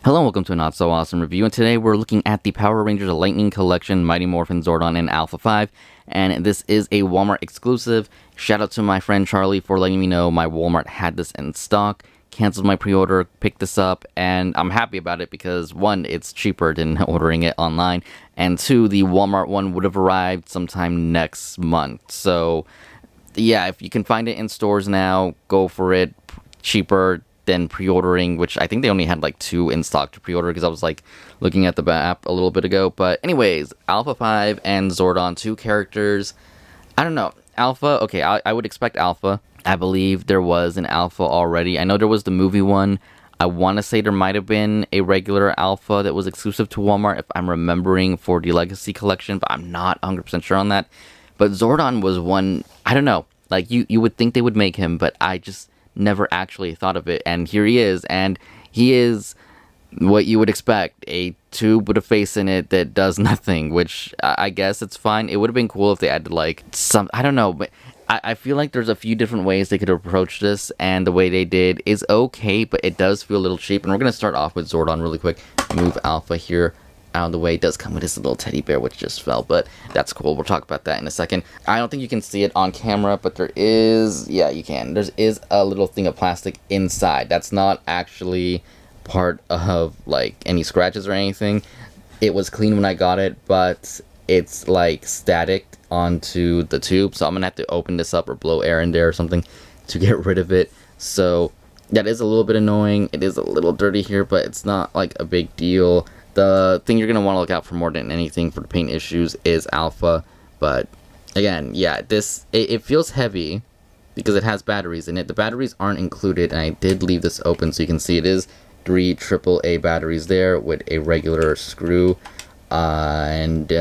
Hello and welcome to a Not So Awesome review, and today we're looking at the Power Rangers Lightning Collection Mighty Morphin Zordon and Alpha 5, and this is a Walmart exclusive. Shout out to my friend Charlie for letting me know my Walmart had this in stock, canceled my pre-order, picked this up, and I'm happy about it because one, it's cheaper than ordering it online, and two, the Walmart one would have arrived sometime next month. So yeah, if you can find it in stores now, go for it. Cheaper than pre-ordering, which I think they only had like 2 in stock to pre-order because I was like looking at the app a little bit ago. But anyways, Alpha 5 and Zordon, 2 characters. I don't know. Alpha, okay, I would expect Alpha. I believe there was an Alpha already. I know there was the movie one. I want to say there might have been a regular Alpha that was exclusive to Walmart, if I'm remembering, for the Legacy Collection, but I'm not 100% sure on that. But Zordon was one, I don't know, like you would think they would make him, but I just never actually thought of it, and here he is, and he is what you would expect, a tube with a face in it that does nothing, which I guess it's fine. It would have been cool if they added like some, I don't know, but I feel like there's a few different ways they could approach this, and the way they did is okay, but it does feel a little cheap. And we're going to start off with Zordon really quick. Move Alpha here out of the way. It does come with this little teddy bear which just fell, but that's cool. We'll talk about that in a second. I don't think you can see it on camera, but there is, yeah, you can. There is a little thing of plastic inside. That's not actually part of like any scratches or anything. It was clean when I got it, but it's like static onto the tube, so I'm gonna have to open this up or blow air in there or something to get rid of it. So that is a little bit annoying. It is a little dirty here, but it's not like a big deal. The thing you're going to want to look out for more than anything for the paint issues is Alpha. But again, yeah, it feels heavy because it has batteries in it. The batteries aren't included, and I did leave this open so you can see it is 3 AAA batteries there with a regular screw. It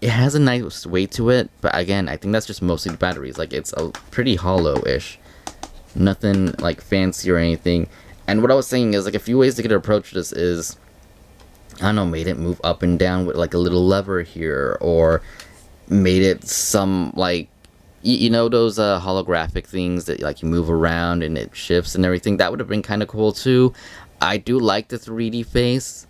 has a nice weight to it, but again, I think that's just mostly the batteries. Like, it's a pretty hollow-ish. Nothing like fancy or anything. And what I was saying is, like, a few ways to get to approach this is, I don't know, made it move up and down with like a little lever here, or made it some like, you know, those holographic things that like you move around and it shifts and everything. That would have been kind of cool too. I do like the 3D face,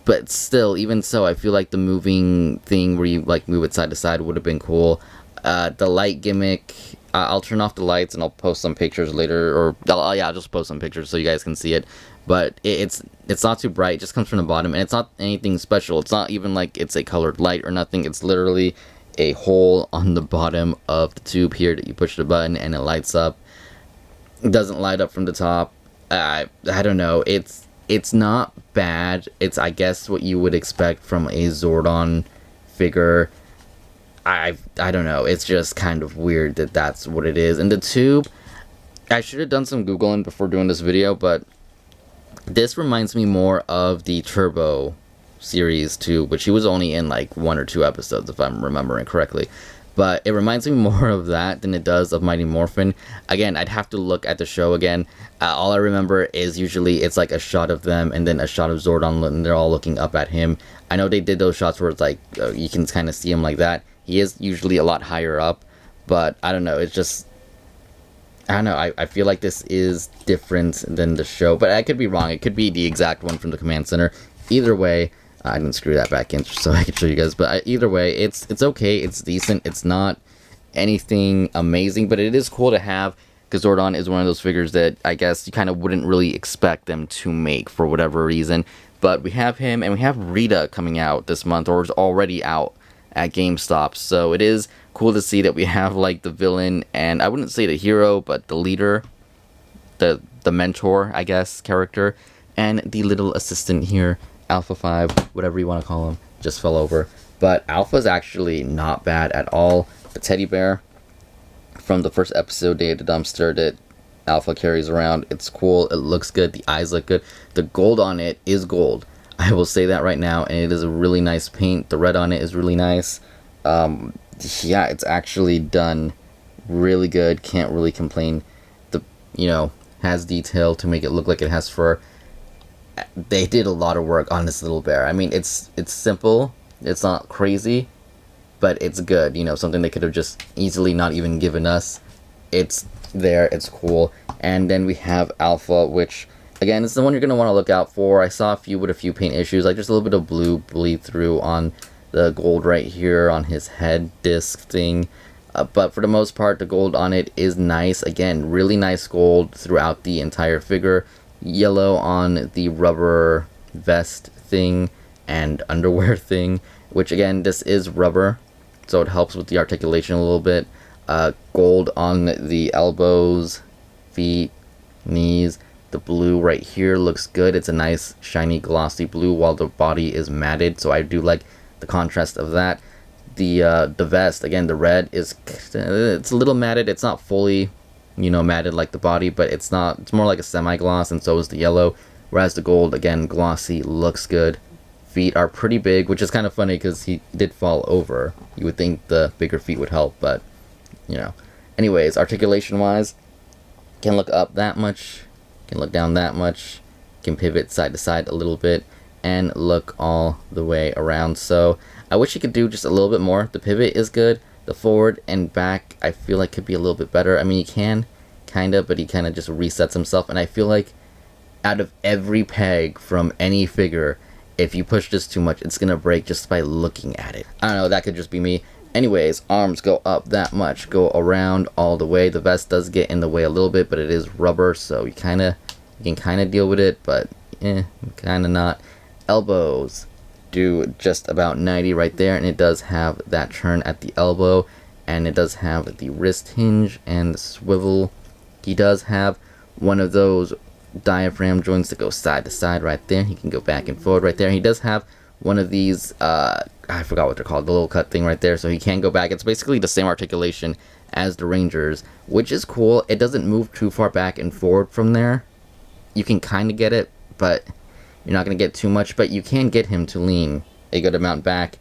but still, even so, I feel like the moving thing where you like move it side to side would have been cool. The light gimmick, I'll turn off the lights and I'll post some pictures later, or I'll just post some pictures so you guys can see it. But it's not too bright. It just comes from the bottom, and it's not anything special. It's not even like it's a colored light or nothing. It's literally a hole on the bottom of the tube here that you push the button and it lights up. It doesn't light up from the top. I don't know. It's not bad. It's, I guess, what you would expect from a Zordon figure. I don't know. It's just kind of weird that that's what it is. And the tube, I should have done some Googling before doing this video, but this reminds me more of the Turbo series too, which he was only in like 1 or 2 episodes if I'm remembering correctly. But it reminds me more of that than it does of Mighty Morphin. Again, I'd have to look at the show again. All I remember is usually it's like a shot of them and then a shot of Zordon and they're all looking up at him. I know they did those shots where it's like you can kind of see him like that. He is usually a lot higher up, but I don't know, it's just, I don't know, I feel like this is different than the show, but I could be wrong. It could be the exact one from the command center. Either way, I didn't screw that back in so I could show you guys, but either way, it's okay, it's decent. It's not anything amazing, but it is cool to have, because Zordon is one of those figures that I guess you kind of wouldn't really expect them to make for whatever reason. But we have him, and we have Rita coming out this month, or is already out at GameStop, so it is cool to see that we have like the villain, and I wouldn't say the hero, but the leader, the mentor, I guess, character, and the little assistant here, Alpha 5, whatever you want to call him, just fell over. But Alpha's actually not bad at all. The teddy bear from the first episode, Day of the Dumpster, that Alpha carries around, it's cool, it looks good, the eyes look good. The gold on it is gold, I will say that right now, and it is a really nice paint. The red on it is really nice. Yeah, it's actually done really good. Can't really complain. Has detail to make it look like it has fur. They did a lot of work on this little bear. I mean, it's simple. It's not crazy, but it's good. You know, something they could have just easily not even given us. It's there. It's cool. And then we have Alpha, which Again, it's the one you're going to want to look out for. I saw a few with a few paint issues, like just a little bit of blue bleed through on the gold right here on his head disc thing. But for the most part, the gold on it is nice. Again, really nice gold throughout the entire figure. Yellow on the rubber vest thing and underwear thing, which again, this is rubber, so it helps with the articulation a little bit. Gold on the elbows, feet, knees. The blue right here looks good. It's a nice shiny glossy blue while the body is matted, so I do like the contrast of that. The vest, again, the red is, it's a little matted. It's not fully, matted like the body, but it's more like a semi-gloss, and so is the yellow. Whereas the gold, again, glossy, looks good. Feet are pretty big, which is kind of funny because he did fall over. You would think the bigger feet would help, but, Anyways, articulation-wise, can look up that much, can look down that much, can pivot side to side a little bit, and look all the way around. So I wish he could do just a little bit more. The pivot is good. The forward and back I feel like could be a little bit better. I mean, he can, kind of, but he kind of just resets himself. And I feel like out of every peg from any figure, if you push this too much, it's going to break just by looking at it. I don't know, that could just be me. Anyways, arms go up that much, go around all the way. The vest does get in the way a little bit, but it is rubber, so you can kind of deal with it, but kind of not. Elbows do just about 90 right there, and it does have that turn at the elbow, and it does have the wrist hinge and the swivel. He does have one of those diaphragm joints that go side to side right there. He can go back and forward right there. He does have one of these, I forgot what they're called, the little cut thing right there, so he can go back. It's basically the same articulation as the Rangers, which is cool. It doesn't move too far back and forward from there. You can kind of get it, but you're not going to get too much, but you can get him to lean a good amount back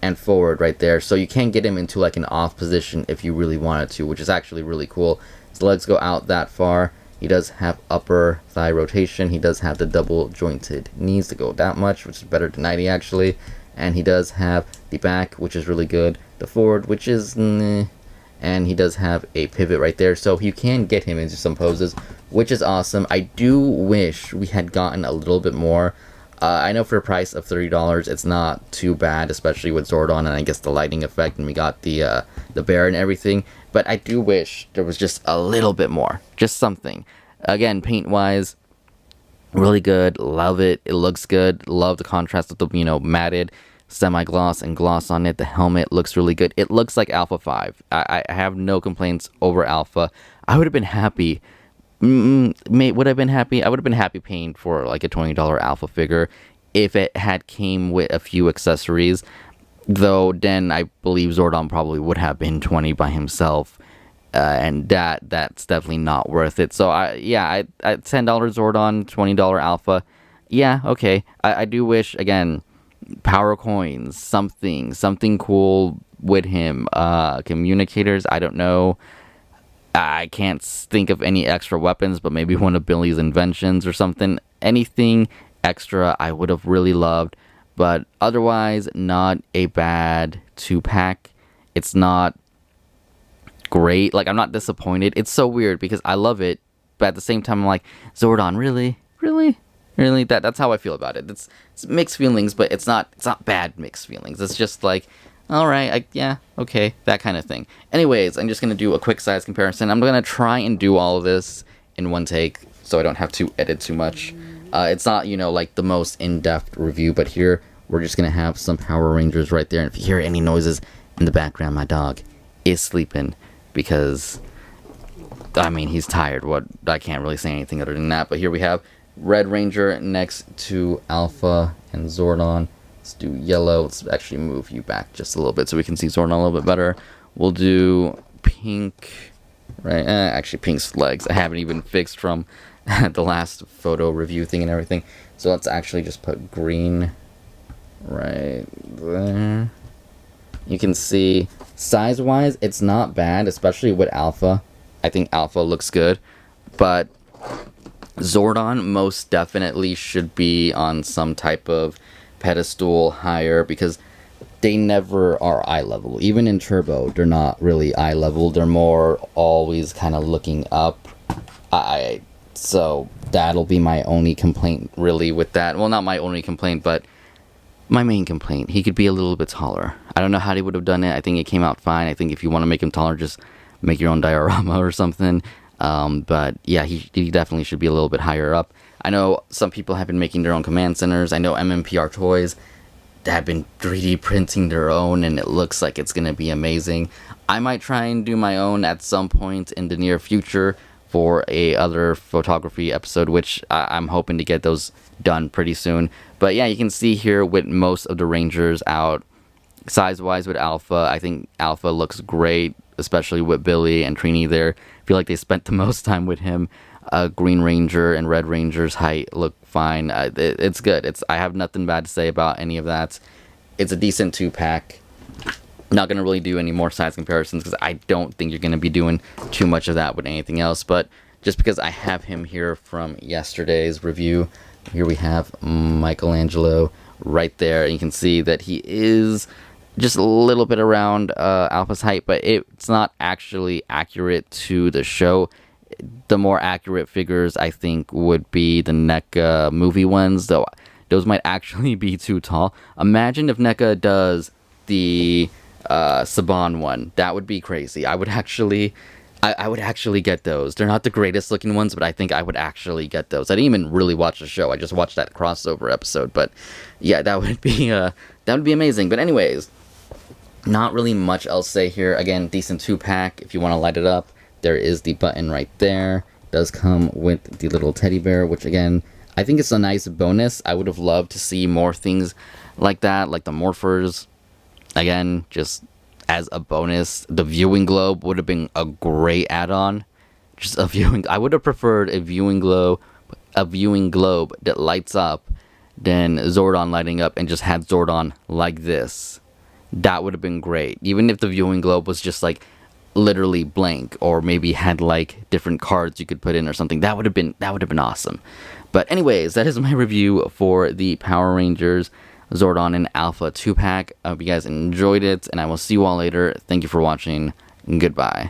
and forward right there, so you can get him into like an off position if you really wanted to, which is actually really cool. His legs go out that far. He does have upper thigh rotation. He does have the double jointed knees to go that much, which is better than 90 actually. And he does have the back, which is really good. The forward, which is and he does have a pivot right there, so you can get him into some poses, which is awesome. I do wish we had gotten a little bit more. I know for a price of $30, it's not too bad, especially with Zordon and I guess the lighting effect, and we got the bear and everything. But I do wish there was just a little bit more, just something. Again, paint-wise, really good. Love it. It looks good. Love the contrast with the matted semi-gloss and gloss on it. The helmet looks really good. It looks like Alpha 5. I have no complaints over Alpha. I would have been happy. Would I have been happy? I would have been happy paying for like a $20 Alpha figure if it had came with a few accessories. Though then I believe Zordon probably would have been 20 by himself. And that's definitely not worth it. So I $10 Zordon, $20 Alpha. Yeah, okay. I do wish, again, power coins, something cool with him. Communicators, I don't know. I can't think of any extra weapons, but maybe one of Billy's inventions or something. Anything extra I would have really loved. But otherwise, not a bad 2-pack. It's not great. Like, I'm not disappointed. It's so weird because I love it, but at the same time, I'm like, Zordon, really? That's how I feel about it. It's mixed feelings, but it's not bad mixed feelings. It's just like, all right, yeah, okay, that kind of thing. Anyways, I'm just gonna do a quick size comparison. I'm gonna try and do all of this in one take, so I don't have to edit too much. It's not, like the most in-depth review, but here we're just gonna have some Power Rangers right there. And if you hear any noises in the background, my dog is sleeping because, I mean, he's tired. I can't really say anything other than that. But here we have Red Ranger next to Alpha and Zordon. Let's do yellow. Let's actually move you back just a little bit so we can see Zordon a little bit better. We'll do pink, right? Actually, pink's legs I haven't even fixed from the last photo review thing and everything. So let's actually just put green right there. You can see size-wise, it's not bad, especially with Alpha. I think Alpha looks good, but Zordon most definitely should be on some type of pedestal higher because they never are eye level. Even in Turbo, they're not really eye level. They're more always kind of looking up. I So that'll be my only complaint, really, with that. Well, not my only complaint, but my main complaint. He could be a little bit taller. I don't know how they would have done it. I think it came out fine. I think if you want to make him taller, just make your own diorama or something. But yeah, he definitely should be a little bit higher up. I know some people have been making their own command centers. I know MMPR Toys have been 3D printing their own, and it looks like it's going to be amazing. I might try and do my own at some point in the near future for a other photography episode, which I'm hoping to get those done pretty soon. But yeah, you can see here with most of the Rangers out, size-wise with Alpha, I think Alpha looks great, especially with Billy and Trini there. I feel like they spent the most time with him. Green Ranger and Red Ranger's height look fine. It's good. I have nothing bad to say about any of that. It's a decent 2-pack. Not going to really do any more size comparisons because I don't think you're going to be doing too much of that with anything else. But just because I have him here from yesterday's review, here we have Michelangelo right there. And you can see that he is just a little bit around Alpha's height, but it's not actually accurate to the show. The more accurate figures, I think, would be the NECA movie ones, though those might actually be too tall. Imagine if NECA does the Saban one. That would be crazy. I would actually get those. They're not the greatest looking ones, but I think I would actually get those. I didn't even really watch the show. I just watched that crossover episode. But yeah, that would be amazing. But anyways, not really much else to say here. Again, decent 2-pack if you want to light it up. There is the button right there. It does come with the little teddy bear, which again, I think it's a nice bonus. I would have loved to see more things like that, like the morphers. Again, just as a bonus. The viewing globe would have been a great add-on. Just a viewing. I would have preferred a viewing globe that lights up than Zordon lighting up and just had Zordon like this. That would have been great. Even if the viewing globe was just like literally blank, or maybe had like different cards you could put in or something, that would have been awesome. But anyways, that is my review for the Power Rangers Zordon and Alpha 2-pack. I hope you guys enjoyed it, and I will see you all later. Thank you for watching, and goodbye.